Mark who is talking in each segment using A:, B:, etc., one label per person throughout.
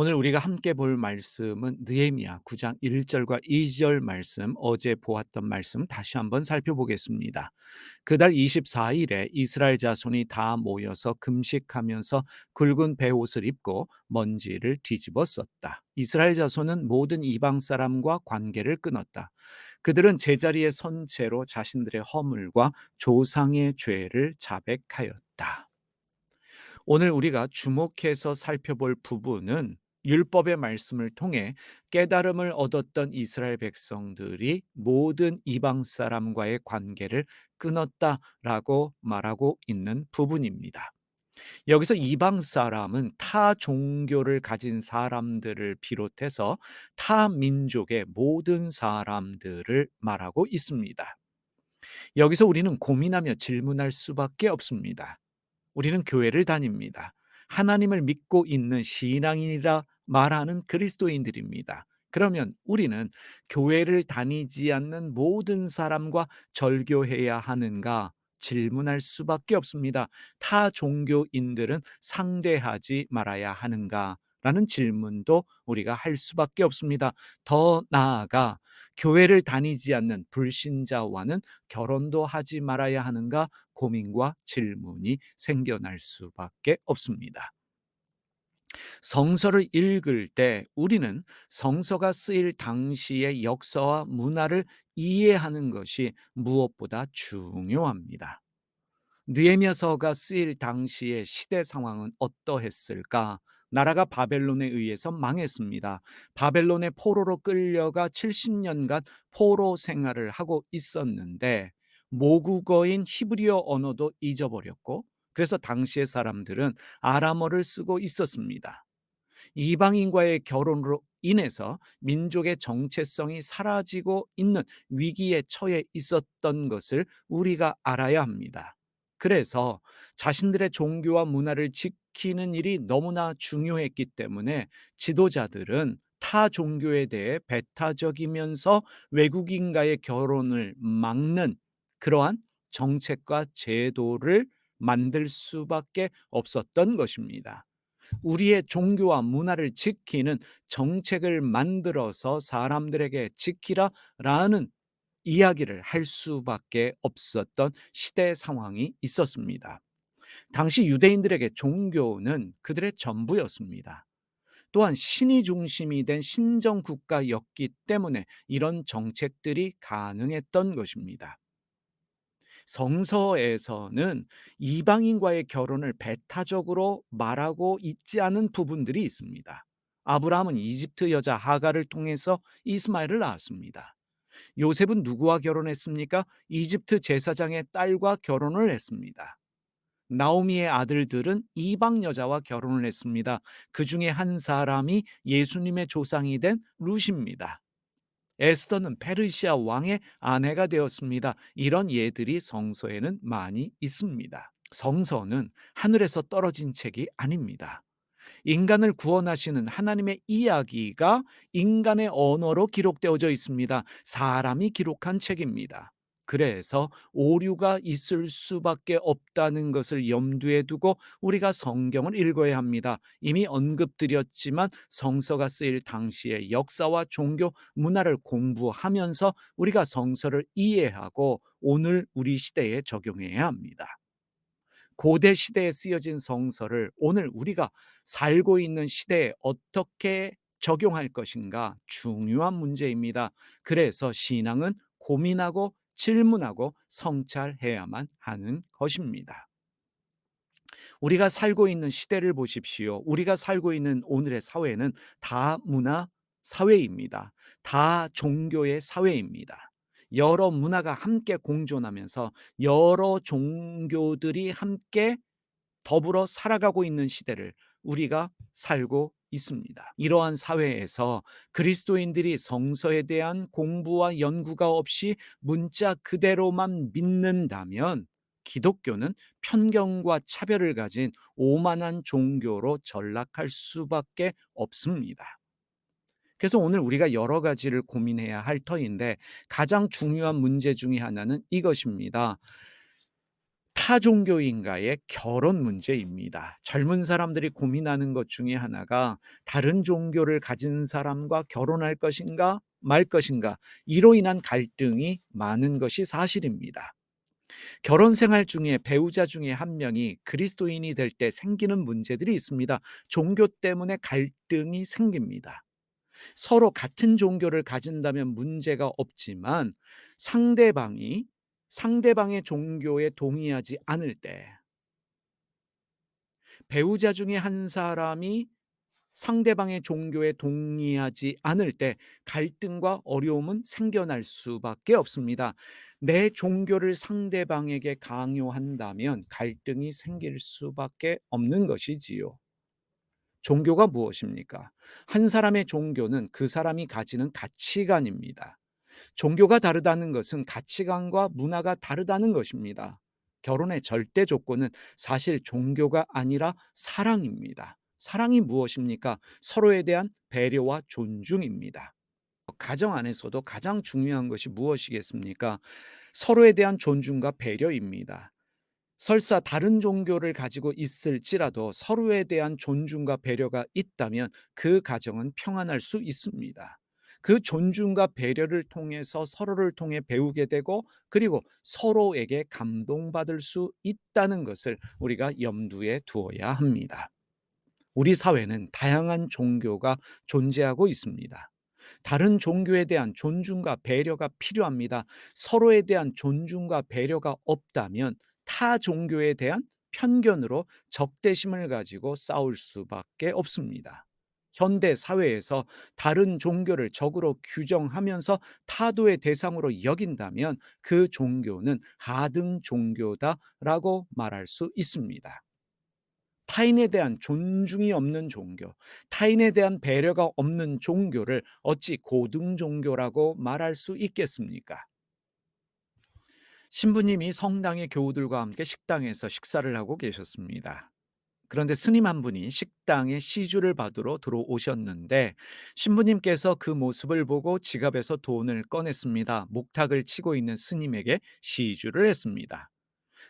A: 오늘 우리가 함께 볼 말씀은 느헤미야 9장 1 절과 2절 말씀, 어제 보았던 말씀 다시 한번 살펴보겠습니다. 그달 24 일에 이스라엘 자손이 다 모여서 금식하면서 굵은 베옷을 입고 먼지를 뒤집어 썼다. 이스라엘 자손은 모든 이방 사람과 관계를 끊었다. 그들은 제자리에 선 채로 자신들의 허물과 조상의 죄를 자백하였다. 오늘 우리가 주목해서 살펴볼 부분은 율법의 말씀을 통해 깨달음을 얻었던 이스라엘 백성들이 모든 이방 사람과의 관계를 끊었다라고 말하고 있는 부분입니다. 여기서 이방 사람은 타 종교를 가진 사람들을 비롯해서 타 민족의 모든 사람들을 말하고 있습니다. 여기서 우리는 고민하며 질문할 수밖에 없습니다. 우리는 교회를 다닙니다. 하나님을 믿고 있는 신앙인이라 말하는 그리스도인들입니다. 그러면 우리는 교회를 다니지 않는 모든 사람과 절교해야 하는가 질문할 수밖에 없습니다. 타 종교인들은 상대하지 말아야 하는가? 라는 질문도 우리가 할 수밖에 없습니다. 더 나아가 교회를 다니지 않는 불신자와는 결혼도 하지 말아야 하는가 고민과 질문이 생겨날 수밖에 없습니다. 성서를 읽을 때 우리는 성서가 쓰일 당시의 역사와 문화를 이해하는 것이 무엇보다 중요합니다. 느헤미야서가 쓰일 당시의 시대 상황은 어떠했을까? 나라가 바벨론에 의해서 망했습니다. 바벨론의 포로로 끌려가 70년간 포로 생활을 하고 있었는데 모국어인 히브리어 언어도 잊어버렸고, 그래서 당시의 사람들은 아람어를 쓰고 있었습니다. 이방인과의 결혼으로 인해서 민족의 정체성이 사라지고 있는 위기에 처해 있었던 것을 우리가 알아야 합니다. 그래서 자신들의 종교와 문화를 지키는 일이 너무나 중요했기 때문에 지도자들은 타 종교에 대해 배타적이면서 외국인과의 결혼을 막는 그러한 정책과 제도를 만들 수밖에 없었던 것입니다. 우리의 종교와 문화를 지키는 정책을 만들어서 사람들에게 지키라라는 이야기를 할 수밖에 없었던 시대 상황이 있었습니다. 당시 유대인들에게 종교는 그들의 전부였습니다. 또한 신이 중심이 된 신정 국가였기 때문에 이런 정책들이 가능했던 것입니다. 성서에서는 이방인과의 결혼을 배타적으로 말하고 있지 않은 부분들이 있습니다. 아브라함은 이집트 여자 하갈을 통해서 이스마엘을 낳았습니다. 요셉은 누구와 결혼했습니까? 이집트 제사장의 딸과 결혼을 했습니다. 나오미의 아들들은 이방 여자와 결혼을 했습니다. 그 중에 한 사람이 예수님의 조상이 된 룻입니다. 에스더는 페르시아 왕의 아내가 되었습니다. 이런 예들이 성서에는 많이 있습니다. 성서는 하늘에서 떨어진 책이 아닙니다. 인간을 구원하시는 하나님의 이야기가 인간의 언어로 기록되어져 있습니다. 사람이 기록한 책입니다. 그래서 오류가 있을 수밖에 없다는 것을 염두에 두고 우리가 성경을 읽어야 합니다. 이미 언급드렸지만 성서가 쓰일 당시의 역사와 종교 문화를 공부하면서 우리가 성서를 이해하고 오늘 우리 시대에 적용해야 합니다. 고대 시대에 쓰여진 성서를 오늘 우리가 살고 있는 시대에 어떻게 적용할 것인가 중요한 문제입니다. 그래서 신앙은 고민하고 질문하고 성찰해야만 하는 것입니다. 우리가 살고 있는 시대를 보십시오. 우리가 살고 있는 오늘의 사회는 다문화 사회입니다. 다 종교의 사회입니다. 여러 문화가 함께 공존하면서 여러 종교들이 함께 더불어 살아가고 있는 시대를 우리가 살고 있습니다. 이러한 사회에서 그리스도인들이 성서에 대한 공부와 연구가 없이 문자 그대로만 믿는다면 기독교는 편견과 차별을 가진 오만한 종교로 전락할 수밖에 없습니다. 그래서 오늘 우리가 여러 가지를 고민해야 할 터인데 가장 중요한 문제 중에 하나는 이것입니다. 타 종교인과의 결혼 문제입니다. 젊은 사람들이 고민하는 것 중에 하나가 다른 종교를 가진 사람과 결혼할 것인가 말 것인가, 이로 인한 갈등이 많은 것이 사실입니다. 결혼 생활 중에 배우자 중에 한 명이 그리스도인이 될 때 생기는 문제들이 있습니다. 종교 때문에 갈등이 생깁니다. 서로 같은 종교를 가진다면 문제가 없지만 상대방이 상대방의 종교에 동의하지 않을 때, 배우자 중에 한 사람이 상대방의 종교에 동의하지 않을 때 갈등과 어려움은 생겨날 수밖에 없습니다. 내 종교를 상대방에게 강요한다면 갈등이 생길 수밖에 없는 것이지요. 종교가 무엇입니까? 한 사람의 종교는 그 사람이 가지는 가치관입니다. 종교가 다르다는 것은 가치관과 문화가 다르다는 것입니다. 결혼의 절대 조건은 사실 종교가 아니라 사랑입니다. 사랑이 무엇입니까? 서로에 대한 배려와 존중입니다. 가정 안에서도 가장 중요한 것이 무엇이겠습니까? 서로에 대한 존중과 배려입니다. 설사 다른 종교를 가지고 있을지라도 서로에 대한 존중과 배려가 있다면 그 가정은 평안할 수 있습니다. 그 존중과 배려를 통해서 서로를 통해 배우게 되고, 그리고 서로에게 감동받을 수 있다는 것을 우리가 염두에 두어야 합니다. 우리 사회는 다양한 종교가 존재하고 있습니다. 다른 종교에 대한 존중과 배려가 필요합니다. 서로에 대한 존중과 배려가 없다면 타 종교에 대한 편견으로 적대심을 가지고 싸울 수밖에 없습니다. 현대 사회에서 다른 종교를 적으로 규정하면서 타도의 대상으로 여긴다면 그 종교는 하등 종교다라고 말할 수 있습니다. 타인에 대한 존중이 없는 종교, 타인에 대한 배려가 없는 종교를 어찌 고등 종교라고 말할 수 있겠습니까? 신부님이 성당의 교우들과 함께 식당에서 식사를 하고 계셨습니다. 그런데 스님 한 분이 식당에 시주를 받으러 들어오셨는데, 신부님께서 그 모습을 보고 지갑에서 돈을 꺼냈습니다. 목탁을 치고 있는 스님에게 시주를 했습니다.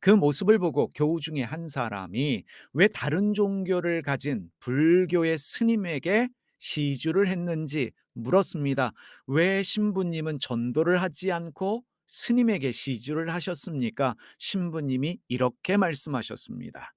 A: 그 모습을 보고 교우 중에 한 사람이 왜 다른 종교를 가진 불교의 스님에게 시주를 했는지 물었습니다. 왜 신부님은 전도를 하지 않고 스님에게 시주를 하셨습니까? 신부님이 이렇게 말씀하셨습니다.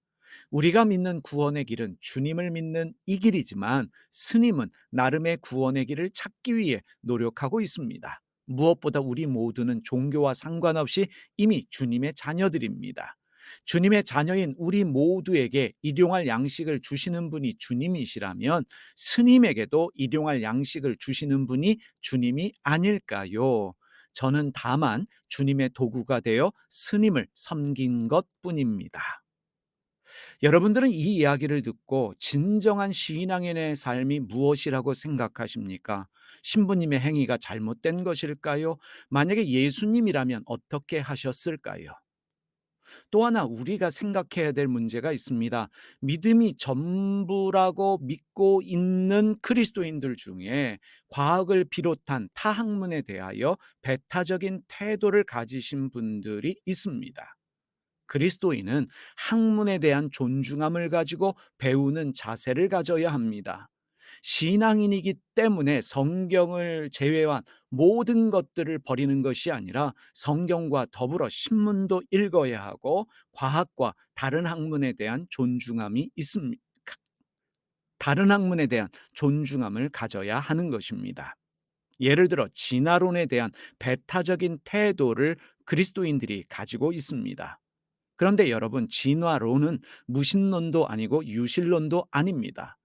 A: 우리가 믿는 구원의 길은 주님을 믿는 이 길이지만 스님은 나름의 구원의 길을 찾기 위해 노력하고 있습니다. 무엇보다 우리 모두는 종교와 상관없이 이미 주님의 자녀들입니다. 주님의 자녀인 우리 모두에게 일용할 양식을 주시는 분이 주님이시라면 스님에게도 일용할 양식을 주시는 분이 주님이 아닐까요? 저는 다만 주님의 도구가 되어 스님을 섬긴 것뿐입니다. 여러분들은 이 이야기를 듣고 진정한 신앙인의 삶이 무엇이라고 생각하십니까? 신부님의 행위가 잘못된 것일까요? 만약에 예수님이라면 어떻게 하셨을까요? 또 하나 우리가 생각해야 될 문제가 있습니다. 믿음이 전부라고 믿고 있는 그리스도인들 중에 과학을 비롯한 타 학문에 대하여 배타적인 태도를 가지신 분들이 있습니다. 그리스도인은 학문에 대한 존중함을 가지고 배우는 자세를 가져야 합니다. 신앙인이기 때문에 성경을 제외한 모든 것들을 버리는 것이 아니라 성경과 더불어 신문도 읽어야 하고 과학과 다른 학문에 대한 존중함이 있습니다. 다른 학문에 대한 존중함을 가져야 하는 것입니다. 예를 들어 진화론에 대한 배타적인 태도를 그리스도인들이 가지고 있습니다. 그런데 여러분, 진화론은 무신론도 아니고 유실론도 아닙니다.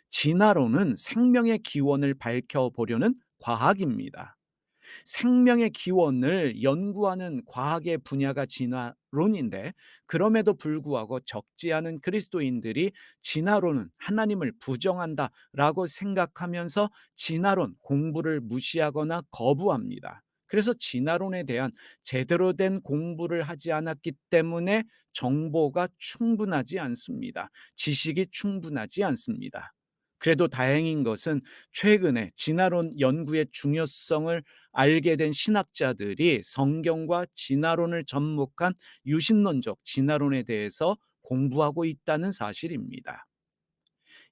A: 진화론은 생명의 기원을 밝혀보려는 과학입니다. 생명의 기원을 연구하는 과학의 분야가 진화론인데, 그럼에도 불구하고 적지 않은 그리스도인들이 진화론은 하나님을 부정한다라고 생각하면서 진화론 공부를 무시하거나 거부합니다. 그래서 진화론에 대한 제대로 된 공부를 하지 않았기 때문에 정보가 충분하지 않습니다. 지식이 충분하지 않습니다. 그래도 다행인 것은 최근에 진화론 연구의 중요성을 알게 된 신학자들이 성경과 진화론을 접목한 유신론적 진화론에 대해서 공부하고 있다는 사실입니다.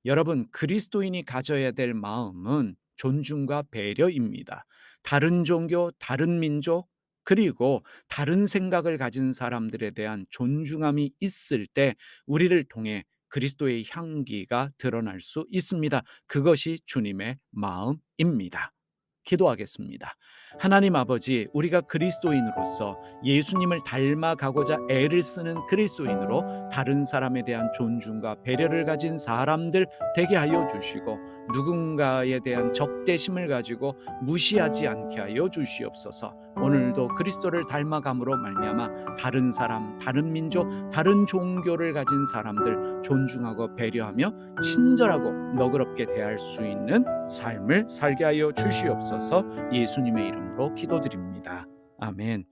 A: 여러분, 그리스도인이 가져야 될 마음은 존중과 배려입니다. 다른 종교, 다른 민족, 그리고 다른 생각을 가진 사람들에 대한 존중함이 있을 때 우리를 통해 그리스도의 향기가 드러날 수 있습니다. 그것이 주님의 마음입니다. 기도하겠습니다. 하나님 아버지, 우리가 그리스도인으로서 예수님을 닮아가고자 애를 쓰는 그리스도인으로 다른 사람에 대한 존중과 배려를 가진 사람들 되게 하여 주시고, 누군가에 대한 적대심을 가지고 무시하지 않게 하여 주시옵소서. 오늘도 그리스도를 닮아감으로 말미암아 다른 사람, 다른 민족, 다른 종교를 가진 사람들 존중하고 배려하며 친절하고 너그럽게 대할 수 있는 삶을 살게 하여 주시옵소서. 예수님의 이름으로 기도드립니다. 아멘.